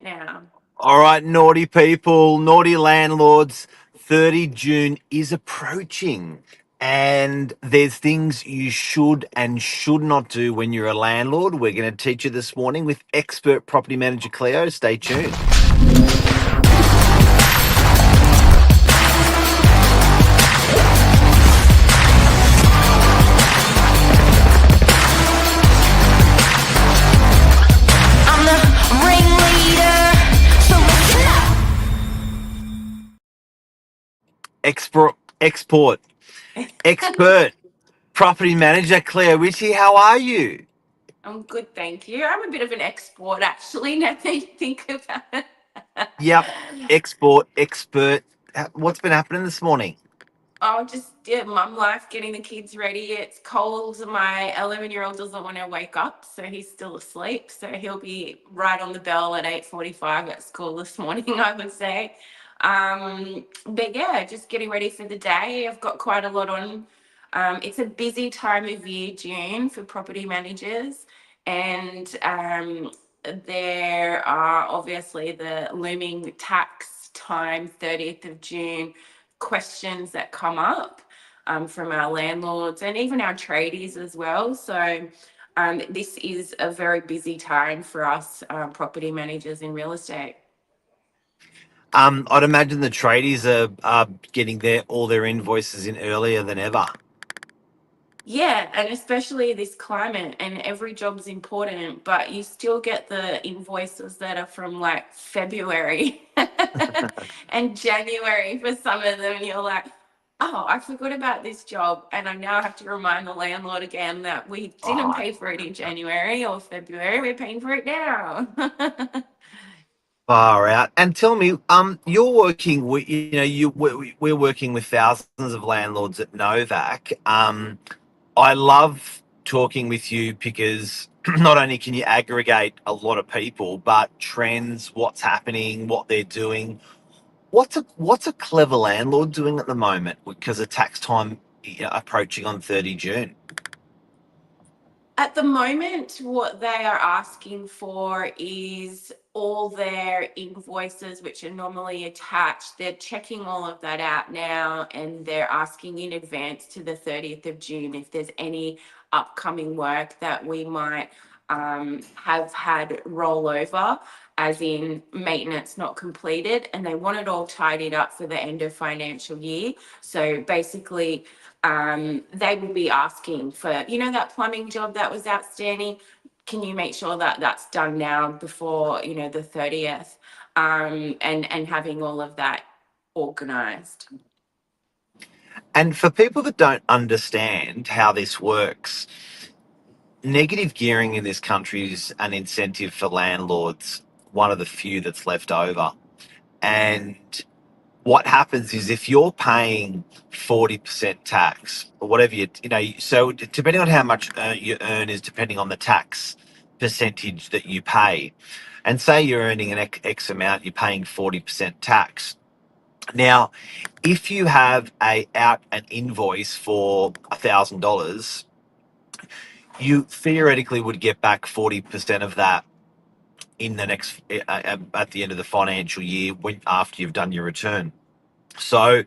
now. All right, naughty people, naughty landlords, 30 June is approaching. And there's things you should and should not do when you're a landlord. We're going to teach you this morning with expert property manager Cleo. Stay tuned. I'm the ringleader, so listen up. Expert property manager Cleo Ritchie, how are you? I'm good, thank you. I'm a bit of an export actually, now that you think about it. Yep, expert. What's been happening this morning? Oh, just mum life, getting the kids ready. It's cold. My 11-year-old doesn't want to wake up, so he's still asleep. So he'll be right on the bell at 8:45 at school this morning, I would say. But yeah, just getting ready for the day. I've got quite a lot on. It's a busy time of year, June, for property managers, and there are obviously the looming tax time, 30th of June questions that come up from our landlords and even our tradies as well. So this is a very busy time for us property managers in real estate. I'd imagine the tradies are getting all their invoices in earlier than ever. Yeah, and especially this climate, and every job's important, but you still get the invoices that are from like February and January for some of them. You're like, oh, I forgot about this job. And I now have to remind the landlord again that we didn't Oh, pay for it in January or February. We're paying for it now. far out. And tell me, you're working with, we're working with thousands of landlords at Novak. I love talking with you because not only can you aggregate a lot of people, but trends, what's happening, what they're doing. What's a clever landlord doing at the moment because of tax time approaching on 30 June? At the moment, what they are asking for is all their invoices, which are normally attached. They're checking all of that out now, and they're asking in advance to the 30th of June if there's any upcoming work that we might have had rollover, as in maintenance not completed, and they want it all tidied up for the end of financial year. So basically, they will be asking for, that plumbing job that was outstanding. Can you make sure that that's done now before, the 30th? And having all of that organized. And for people that don't understand how this works, negative gearing in this country is an incentive for landlords, one of the few that's left over. And what happens is if you're paying 40% tax or whatever so depending on how much you earn is depending on the tax percentage that you pay. And say you're earning an X amount, you're paying 40% tax. Now, if you have an invoice for $1,000, you theoretically would get back 40% of that in the next at the end of the financial year when after you've done your return. So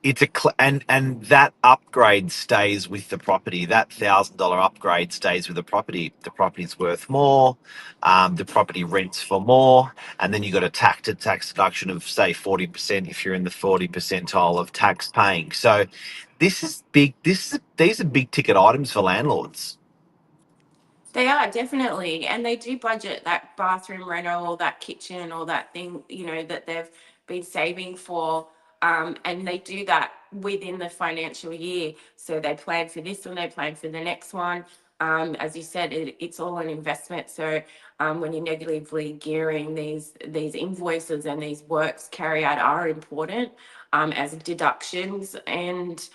it's and that upgrade stays with the property. That $1,000 upgrade stays with the property. The property's worth more. The property rents for more, and then you got a tax deduction of say 40% if you're in the 40 percentile of tax paying. So this is big. These are big ticket items for landlords. They are definitely, and they do budget that bathroom rental or that kitchen or that thing, that they've been saving for. And they do that within the financial year. So they plan for this one, they plan for the next one. As you said, it's all an investment. So when you're negatively gearing, these invoices and these works carry out are important as deductions. And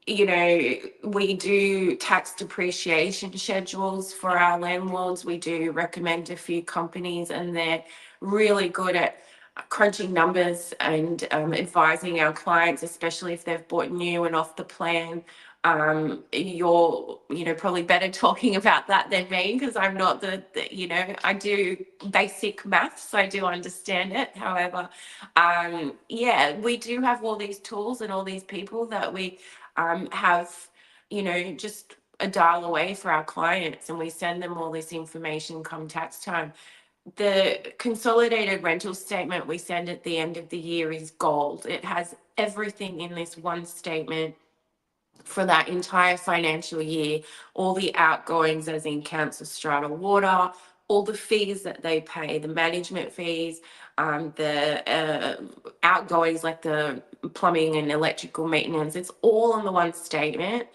we do tax depreciation schedules for our landlords. We do recommend a few companies, and they're really good at crunching numbers and advising our clients, especially if they've bought new and off the plan, You're, probably better talking about that than me, because I'm not I do basic maths, I do understand it. However, yeah, we do have all these tools and all these people that we have, just a dial away for our clients, and we send them all this information come tax time. The consolidated rental statement we send at the end of the year is gold. It has everything in this one statement for that entire financial year, all the outgoings, as in council strata water, all the fees that they pay, the management fees, the outgoings like the plumbing and electrical maintenance. It's all on the one statement,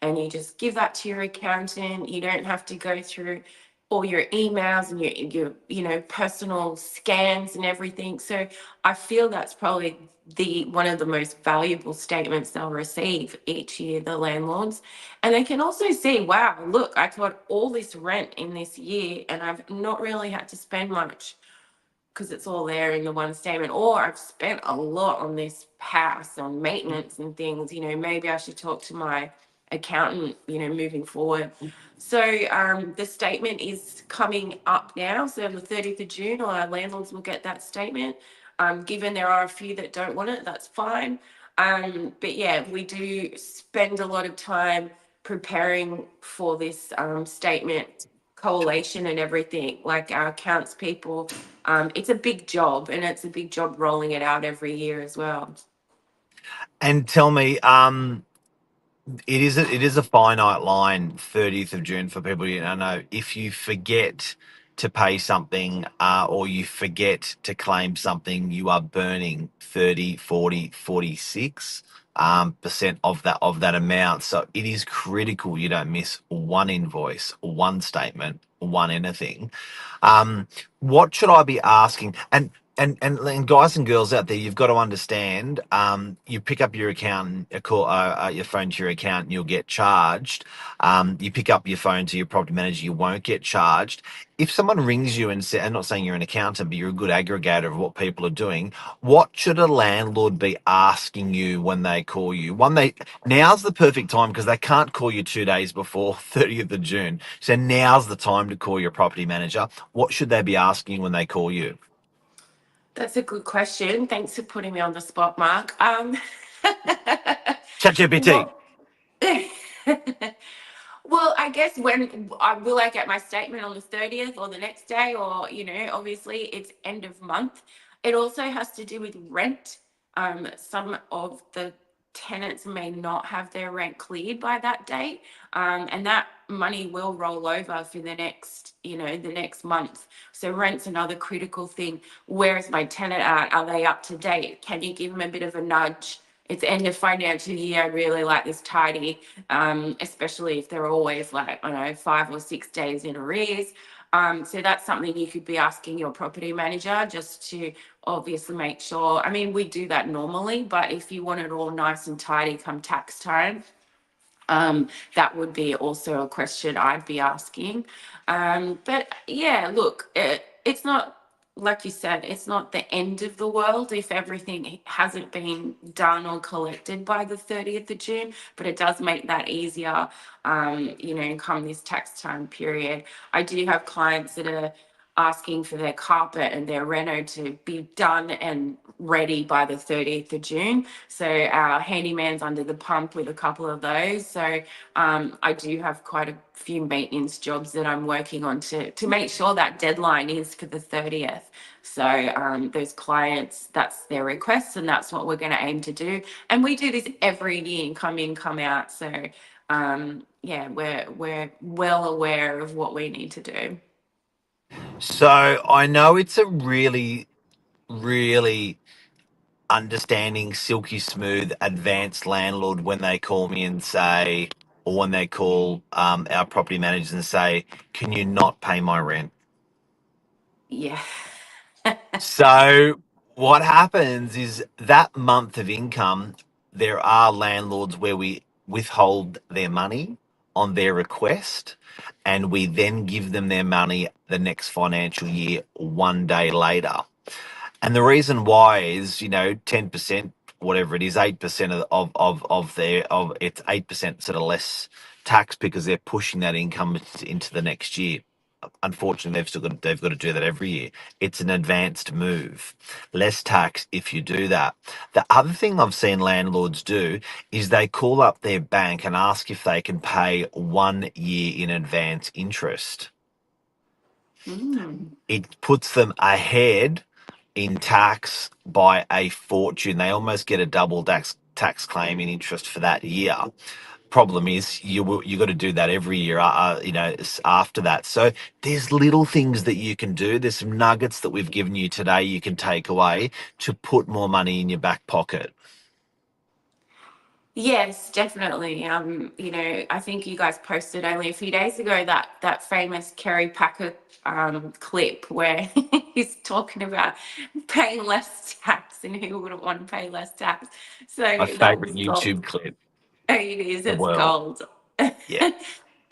and you just give that to your accountant. You don't have to go through all your emails and your personal scans and everything. So I feel that's probably the one of the most valuable statements they'll receive each year, the landlords. And they can also see, wow, look, I got all this rent in this year and I've not really had to spend much, because it's all there in the one statement. Or I've spent a lot on this house, on maintenance and things. Maybe I should talk to my accountant, moving forward. So the statement is coming up now. So on the 30th of June, all our landlords will get that statement. Given there are a few that don't want it, that's fine. But yeah, we do spend a lot of time preparing for this statement collation and everything, like our accounts people. It's a big job, and it's a big job rolling it out every year as well. And tell me, it is a finite line, 30th of June, for people. Know if you forget to pay something, or you forget to claim something, you are burning 30, 40, 46 percent of that amount. So it is critical you don't miss one invoice, one statement, one anything. What should I be asking? And guys and girls out there, you've got to understand. You pick up your account, your phone to your account, and you'll get charged. You pick up your phone to your property manager, you won't get charged. If someone rings you and say, I'm not saying you're an accountant, but you're a good aggregator of what people are doing, what should a landlord be asking you when they call you? Now's the perfect time, because they can't call you 2 days before 30th of June. So now's the time to call your property manager. What should they be asking when they call you? That's a good question. Thanks for putting me on the spot, Mark. ChatGPT. Well, well, I guess when will I get my statement on the 30th or the next day, or obviously it's end of month. It also has to do with rent. Some of the tenants may not have their rent cleared by that date, and that money will roll over for the next month. So rent's another critical thing. Where is my tenant at? Are they up to date? Can you give them a bit of a nudge? It's end of financial year. I really like this tidy, especially if they're always like, I don't know, 5 or 6 days in arrears. So that's something you could be asking your property manager, just to obviously make sure. I mean, we do that normally, but if you want it all nice and tidy come tax time, that would be also a question I'd be asking. But yeah, look, it's not, like you said, it's not the end of the world if everything hasn't been done or collected by the 30th of June, but it does make that easier, come this tax time period. I do have clients that are asking for their carpet and their reno to be done and ready by the 30th of June. So our handyman's under the pump with a couple of those. So I do have quite a few maintenance jobs that I'm working on to make sure that deadline is for the 30th. So those clients, that's their requests, and that's what we're going to aim to do. And we do this every year, come in, come out. So yeah, we're well aware of what we need to do. So I know it's a really, really understanding, silky smooth, advanced landlord when they call me and say, or when they call our property managers and say, "Can you not pay my rent?" Yeah. So what happens is that month of income, there are landlords where we withhold their money on their request, and we then give them their money the next financial year 1 day later. And the reason why is, 10%, whatever it is, 8% of their of it's 8% sort of less tax because they're pushing that income into the next year. Unfortunately, they've got to do that every year. It's an advanced move. Less tax if you do that. The other thing I've seen landlords do is they call up their bank and ask if they can pay 1 year in advance interest. Mm. It puts them ahead in tax by a fortune. They almost get a double tax claim in interest for that year. Problem is, you got to do that every year, after that. So there's little things that you can do. There's some nuggets that we've given you today you can take away to put more money in your back pocket. Yes, definitely. I think you guys posted only a few days ago that famous Kerry Packer clip where he's talking about paying less tax and who wouldn't want to pay less tax. So My that favorite was gold. YouTube clip Oh, it is. in the It's world. gold. Yeah.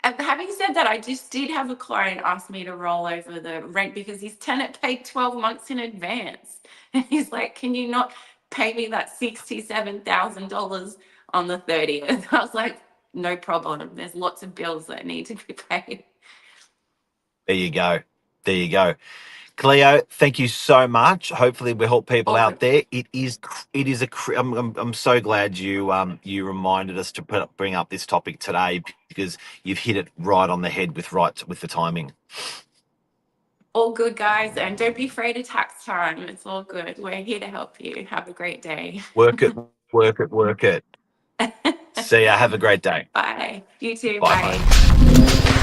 And having said that, I just did have a client ask me to roll over the rent because his tenant paid 12 months in advance. And he's like, can you not pay me that $67,000 on the 30th? I was like, no problem. There's lots of bills that need to be paid. There you go. There you go. Cleo, thank you so much. Hopefully, we help people All out good. there. I'm so glad you reminded us to bring up this topic today because you've hit it right on the head with the timing. All good, guys. And don't be afraid of tax time. It's all good. We're here to help you. Have a great day. Work it, work it, work it. See ya. Have a great day. Bye. You too. Bye bye. Bye.